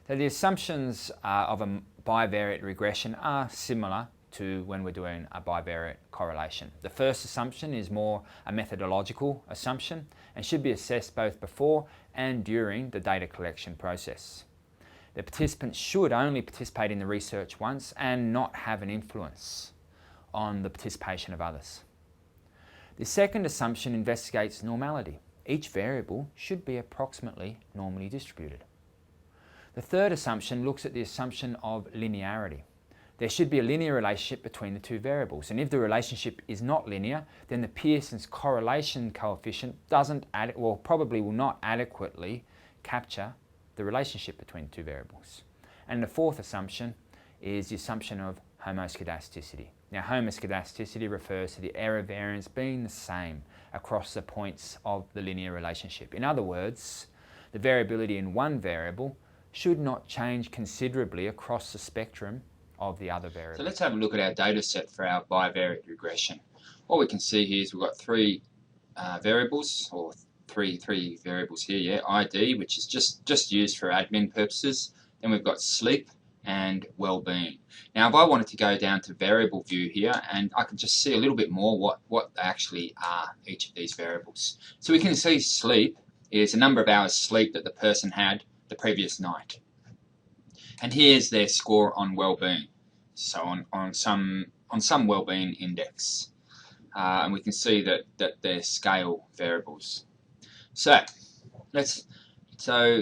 So the assumptions of a bivariate regression are similar to when we're doing a bivariate correlation. The first assumption is more a methodological assumption and should be assessed both before and during the data collection process. The participants should only participate in the research once and not have an influence on the participation of others. The second assumption investigates normality. Each variable should be approximately normally distributed. The third assumption looks at the assumption of linearity. There should be a linear relationship between the two variables, and if the relationship is not linear, then the Pearson's correlation coefficient probably will not adequately capture the relationship between the two variables. And the fourth assumption is the assumption of homoscedasticity. Now, homoscedasticity refers to the error variance being the same across the points of the linear relationship. In other words, the variability in one variable should not change considerably across the spectrum of the other variables. So let's have a look at our data set for our bivariate regression. What we can see here is we've got three variables, or three variables here, yeah. ID, which is just used for admin purposes. Then we've got sleep and well-being. Now, if I wanted to go down to variable view here, and I can just see a little bit more what they actually are, each of these variables. So we can see sleep is the number of hours sleep that the person had the previous night. And here's their score on well-being. So on some well-being index. And we can see that they're scale variables. So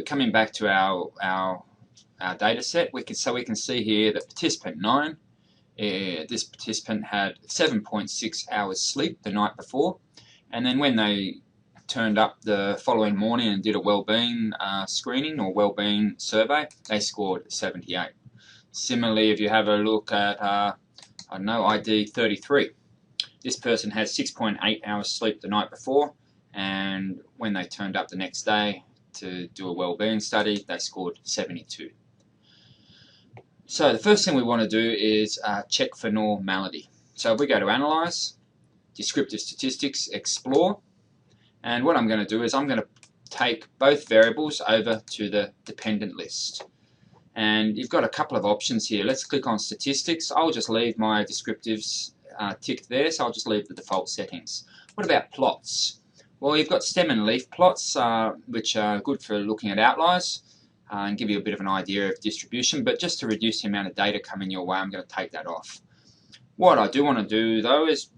coming back to our data set, we can see here that participant 9, this participant had 7.6 hours sleep the night before, and then when they turned up the following morning and did a well-being screening or well-being survey, they scored 78. Similarly, if you have a look at ID 33, this person had 6.8 hours sleep the night before, and when they turned up the next day to do a well-being study, they scored 72. So the first thing we want to do is check for normality. So if we go to Analyze, Descriptive Statistics, Explore, and what I'm going to do is I'm going to take both variables over to the dependent list. And you've got a couple of options here. Let's click on Statistics. I'll just leave my descriptives ticked there, so I'll just leave the default settings. What about plots? Well, you've got stem and leaf plots, which are good for looking at outliers and give you a bit of an idea of distribution, but just to reduce the amount of data coming your way, I'm going to take that off. What I do want to do, though, is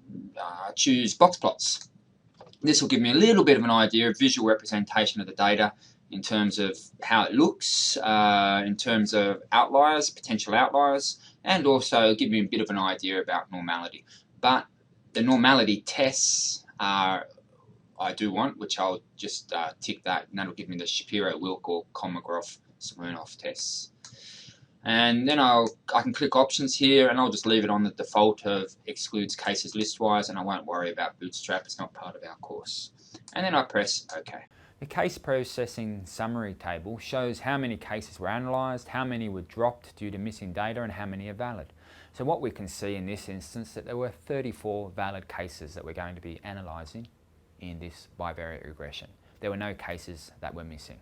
choose box plots. This will give me a little bit of an idea of visual representation of the data in terms of how it looks, in terms of outliers, potential outliers, and also give me a bit of an idea about normality. But the normality tests are I do want, which I'll just tick that, and that'll give me the Shapiro Wilk or Kolmogorov-Smirnov tests. And then I can click options here, and I'll just leave it on the default of excludes cases listwise, and I won't worry about Bootstrap, it's not part of our course. And then I press OK. The case processing summary table shows how many cases were analysed, how many were dropped due to missing data, and how many are valid. So what we can see in this instance that there were 34 valid cases that we're going to be analysing in this bivariate regression. There were no cases that were missing.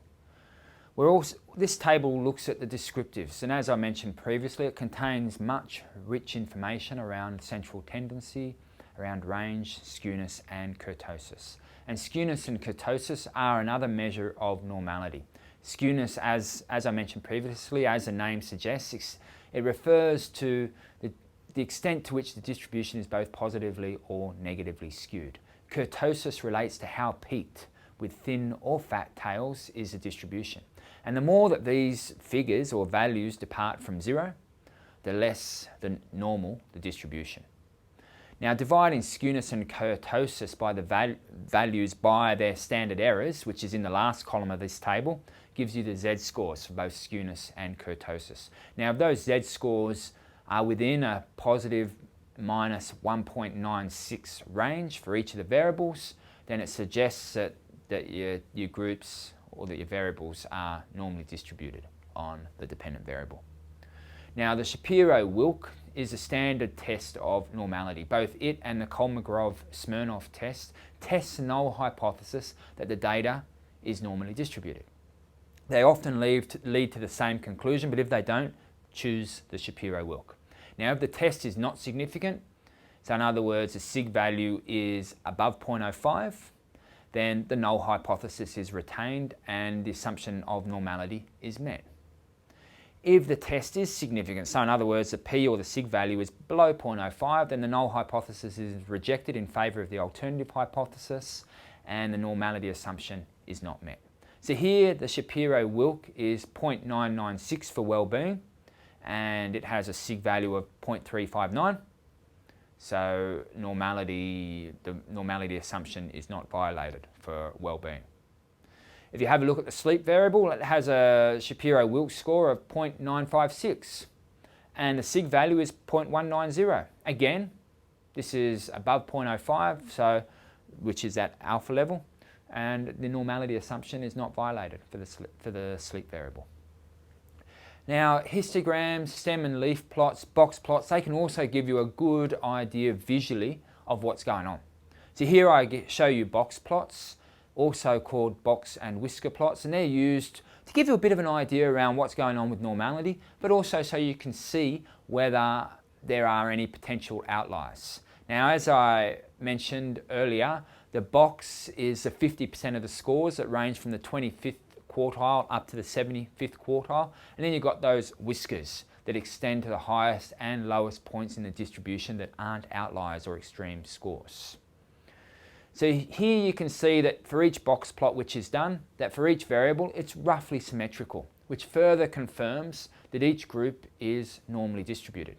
This table looks at the descriptives, and as I mentioned previously, it contains much rich information around central tendency, around range, skewness, and kurtosis. And skewness and kurtosis are another measure of normality. Skewness, as I mentioned previously, as the name suggests, it refers to the extent to which the distribution is both positively or negatively skewed. Kurtosis relates to how peaked with thin or fat tails is the distribution. And the more that these figures or values depart from zero, the less the normal the distribution. Now, dividing skewness and kurtosis by the values by their standard errors, which is in the last column of this table, gives you the z-scores for both skewness and kurtosis. Now, if those z-scores are within a positive minus 1.96 range for each of the variables, then it suggests that your groups or that your variables are normally distributed on the dependent variable. Now, the Shapiro Wilk is a standard test of normality. Both it and the Kolmogorov-Smirnov test tests the null hypothesis that the data is normally distributed. They often lead to the same conclusion, but if they don't, choose the Shapiro Wilk. Now, if the test is not significant, so in other words, the sig value is above 0.05, then the null hypothesis is retained and the assumption of normality is met. If the test is significant, so in other words, the p or the sig value is below 0.05, then the null hypothesis is rejected in favour of the alternative hypothesis and the normality assumption is not met. So here the Shapiro Wilk is 0.996 for well-being and it has a sig value of 0.359. So the normality assumption is not violated for well-being. If you have a look at the sleep variable, it has a Shapiro Wilk score of 0.956 and the sig value is 0.190. Again, this is above 0.05, so which is at alpha level, and the normality assumption is not violated for the sleep variable. Now, histograms, stem and leaf plots, box plots, they can also give you a good idea visually of what's going on. So here I show you box plots, also called box and whisker plots, and they're used to give you a bit of an idea around what's going on with normality, but also so you can see whether there are any potential outliers. Now, as I mentioned earlier, the box is the 50% of the scores that range from the 25th quartile up to the 75th quartile, and then you've got those whiskers that extend to the highest and lowest points in the distribution that aren't outliers or extreme scores. So here you can see that for each box plot which is done, that for each variable it's roughly symmetrical, which further confirms that each group is normally distributed.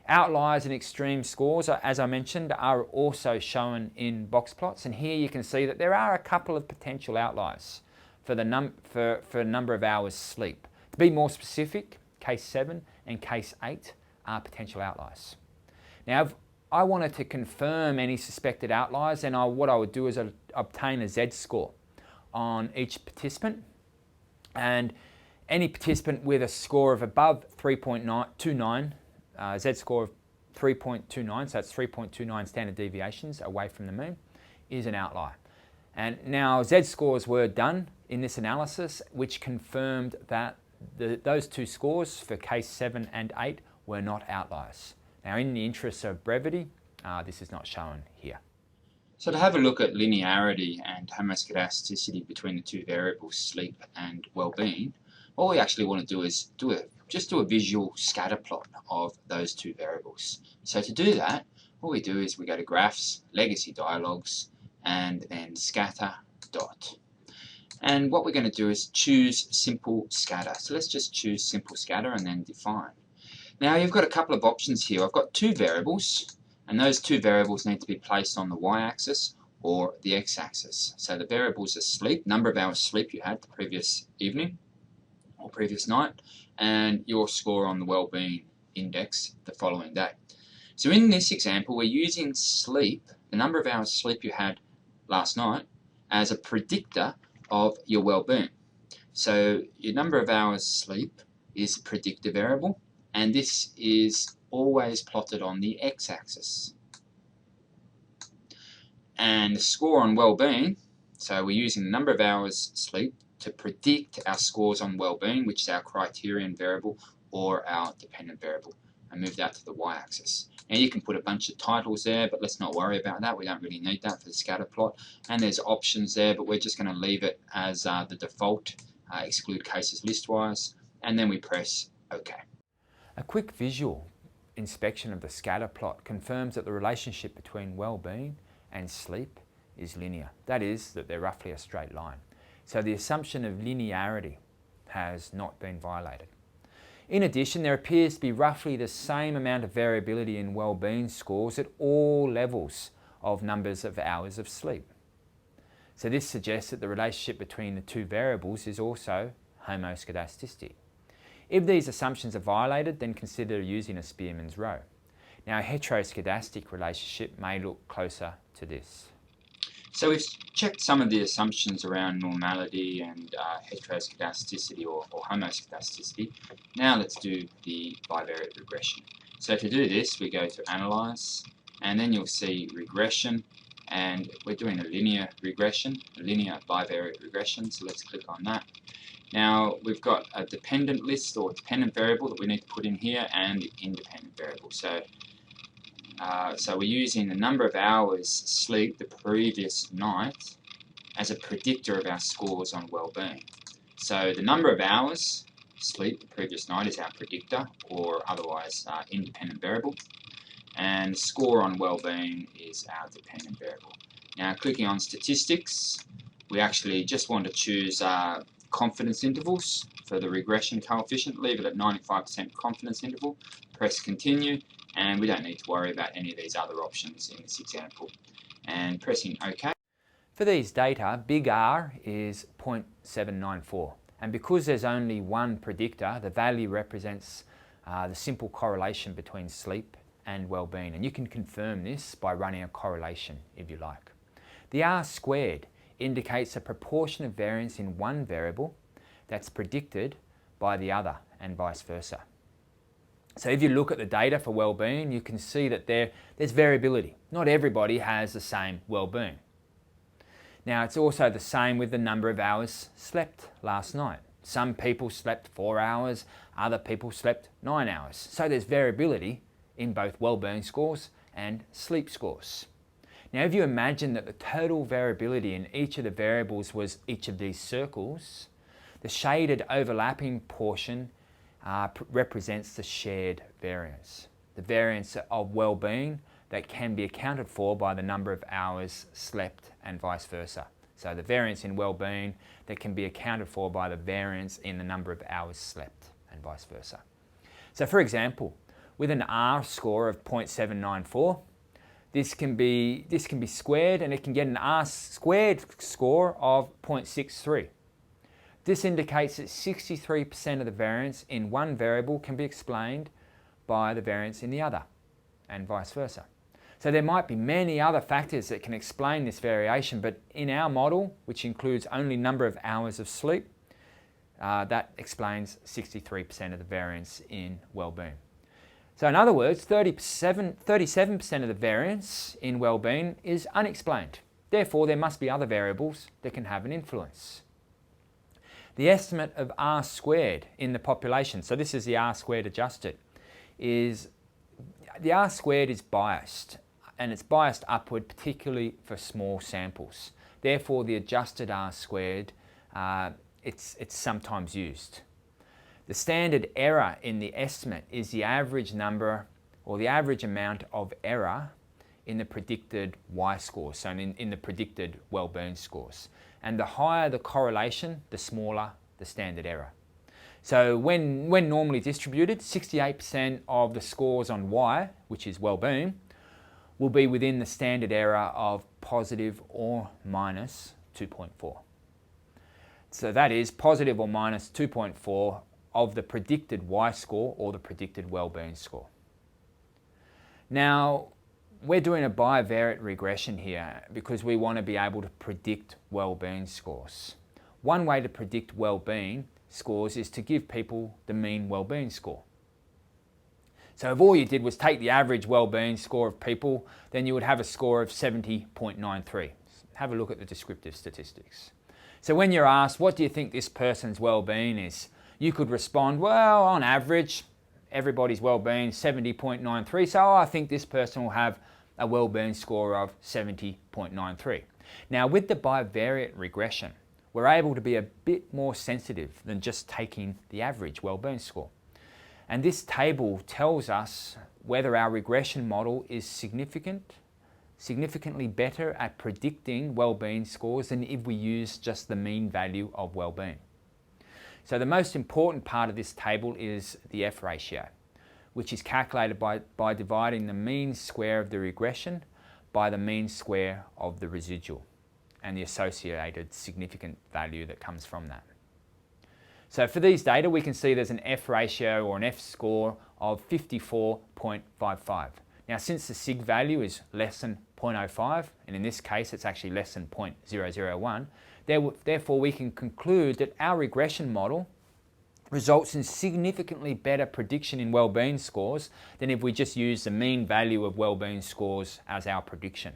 Outliers and extreme scores, as I mentioned, are also shown in box plots, and here you can see that there are a couple of potential outliers for the number of hours sleep. To be more specific, case 7 and case 8 are potential outliers. Now, if I wanted to confirm any suspected outliers, then what I would do is obtain a Z-score on each participant, and any participant with a score of above 3.29, Z-score of 3.29, so that's 3.29 standard deviations away from the mean, is an outlier. And now Z-scores were done in this analysis, which confirmed that those two scores for case 7 and 8 were not outliers. Now, in the interest of brevity, this is not shown here. So to have a look at linearity and homoscedasticity between the two variables, sleep and well-being, what we actually want to do is just do a visual scatter plot of those two variables. So to do that, what we do is we go to Graphs, Legacy Dialogues, and then Scatter Dot. And what we're going to do is choose Simple Scatter. So let's just choose Simple Scatter and then Define. Now you've got a couple of options here. I've got two variables, and those two variables need to be placed on the y-axis or the x-axis. So the variables are sleep, number of hours sleep you had the previous evening or previous night, and your score on the well-being index the following day. So in this example, we're using sleep, the number of hours sleep you had last night, as a predictor of your well-being. So your number of hours sleep is a predictor variable, and this is always plotted on the x-axis. And the score on well-being, so we're using the number of hours sleep to predict our scores on well-being, which is our criterion variable or our dependent variable, and move that to the y-axis. Now you can put a bunch of titles there, but let's not worry about that. We don't really need that for the scatter plot. And there's options there, but we're just going to leave it as the default, exclude cases listwise, and then we press OK. A quick visual inspection of the scatter plot confirms that the relationship between well-being and sleep is linear. That is, that they're roughly a straight line. So the assumption of linearity has not been violated. In addition, there appears to be roughly the same amount of variability in well-being scores at all levels of numbers of hours of sleep. So this suggests that the relationship between the two variables is also homoscedasticity. If these assumptions are violated, then consider using a Spearman's row. Now, a heteroscedastic relationship may look closer to this. So we've checked some of the assumptions around normality and heteroscedasticity or homoscedasticity. Now let's do the bivariate regression. So to do this, we go to Analyze, and then you'll see Regression, and we're doing a linear regression, a linear bivariate regression, so let's click on that. Now we've got a dependent list or dependent variable that we need to put in here and the independent variable. So we're using the number of hours sleep the previous night as a predictor of our scores on well-being. So the number of hours sleep the previous night is our predictor, or otherwise independent variable, and score on well-being is our dependent variable. Now clicking on statistics, we actually just want to choose confidence intervals for the regression coefficient, leave it at 95% confidence interval, press continue, and we don't need to worry about any of these other options in this example. And pressing OK. For these data, big R is 0.794, and because there's only one predictor, the value represents the simple correlation between sleep and well-being, and you can confirm this by running a correlation if you like. The R squared indicates a proportion of variance in one variable that's predicted by the other and vice versa. So if you look at the data for well-being, you can see that there's variability. Not everybody has the same well-being. Now it's also the same with the number of hours slept last night. Some people slept 4 hours, other people slept 9 hours. So there's variability in both well-being scores and sleep scores. Now if you imagine that the total variability in each of the variables was each of these circles, the shaded overlapping portion represents the shared variance. The variance of well-being that can be accounted for by the number of hours slept and vice versa. So the variance in well-being that can be accounted for by the variance in the number of hours slept and vice versa. So for example, with an R score of 0.794, this can be squared and it can get an R squared score of 0.63. This indicates that 63% of the variance in one variable can be explained by the variance in the other, and vice versa. So there might be many other factors that can explain this variation, but in our model, which includes only number of hours of sleep, that explains 63% of the variance in well-being. So in other words, 37% of the variance in well-being is unexplained. Therefore, there must be other variables that can have an influence. The estimate of R squared in the population, so this is the R squared adjusted, is the R squared is biased, and it's biased upward, particularly for small samples. Therefore, the adjusted R squared, it's sometimes used. The standard error in the estimate is the average number or the average amount of error in the predicted Y scores, so in the predicted well-being scores. And the higher the correlation, the smaller the standard error. So when normally distributed, 68% of the scores on Y, which is well-being, will be within the standard error of positive or minus 2.4. So that is positive or minus 2.4 of the predicted Y score or the predicted well-being score. Now, we're doing a bivariate regression here because we want to be able to predict well-being scores. One way to predict well-being scores is to give people the mean well-being score. So if all you did was take the average well-being score of people, then you would have a score of 70.93. Have a look at the descriptive statistics. So when you're asked, what do you think this person's well-being is? You could respond, well, on average, everybody's well-being 70.93, so I think this person will have a well-being score of 70.93. Now with the bivariate regression, we're able to be a bit more sensitive than just taking the average well-being score. And this table tells us whether our regression model is significantly better at predicting well-being scores than if we use just the mean value of well-being. So the most important part of this table is the F ratio, which is calculated by dividing the mean square of the regression by the mean square of the residual and the associated significant value that comes from that. So for these data, we can see there's an F ratio or an F score of 54.55. Now, since the sig value is less than 0.05, and in this case it's actually less than 0.001, therefore we can conclude that our regression model results in significantly better prediction in well-being scores than if we just use the mean value of well-being scores as our prediction.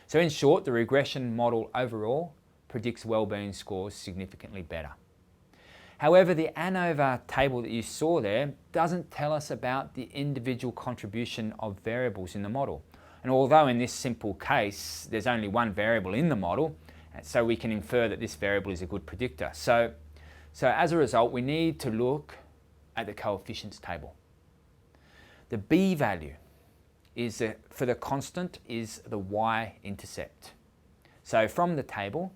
So in short, the regression model overall predicts well-being scores significantly better. However, the ANOVA table that you saw there doesn't tell us about the individual contribution of variables in the model. And although in this simple case there's only one variable in the model, so we can infer that this variable is a good predictor. So as a result, we need to look at the coefficients table. The B value for the constant is the Y-intercept. So from the table,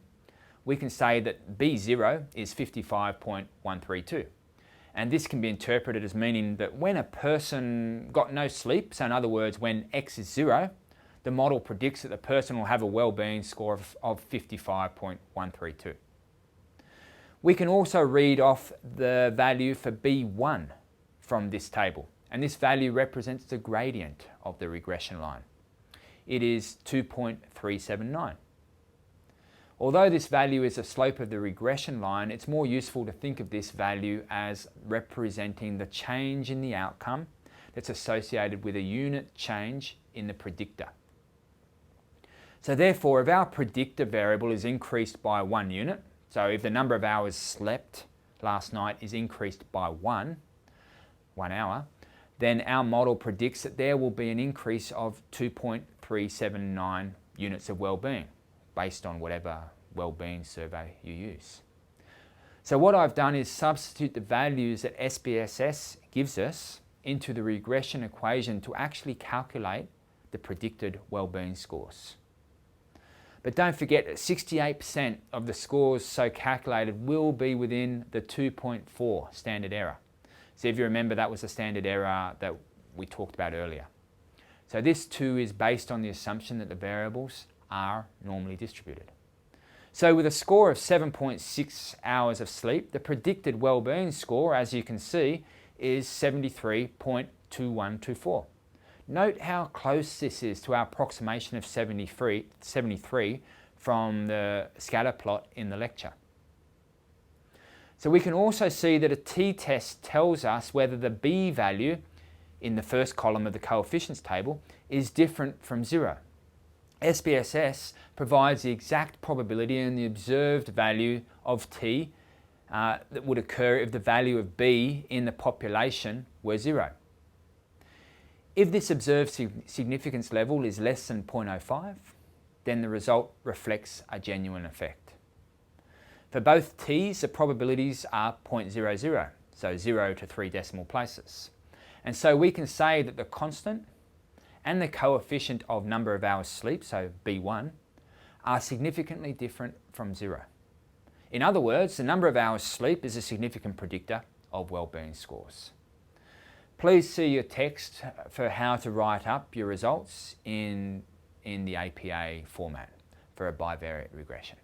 we can say that B0 is 55.132. And this can be interpreted as meaning that when a person got no sleep, so in other words, when X is 0, the model predicts that the person will have a well-being score of 55.132. We can also read off the value for B1 from this table, and this value represents the gradient of the regression line. It is 2.379. Although this value is the slope of the regression line, it's more useful to think of this value as representing the change in the outcome that's associated with a unit change in the predictor. So therefore, if our predictor variable is increased by 1 unit, so if the number of hours slept last night is increased by 1 hour, then our model predicts that there will be an increase of 2.379 units of well-being, based on whatever well-being survey you use. So what I've done is substitute the values that SPSS gives us into the regression equation to actually calculate the predicted well-being scores. But don't forget that 68% of the scores so calculated will be within the 2.4 standard error. So if you remember, that was the standard error that we talked about earlier. So this too is based on the assumption that the variables are normally distributed. So with a score of 7.6 hours of sleep, the predicted well-being score, as you can see, is 73.2124. Note how close this is to our approximation of 73 from the scatter plot in the lecture. So we can also see that a t-test tells us whether the B value in the first column of the coefficients table is different from 0. SPSS provides the exact probability and the observed value of t that would occur if the value of B in the population were 0. If this observed significance level is less than 0.05, then the result reflects a genuine effect. For both t's, the probabilities are 0.00, so 0 to 3 decimal places. And so we can say that the constant and the coefficient of number of hours sleep, so B1, are significantly different from 0. In other words, the number of hours sleep is a significant predictor of well-being scores. Please see your text for how to write up your results in the APA format for a bivariate regression.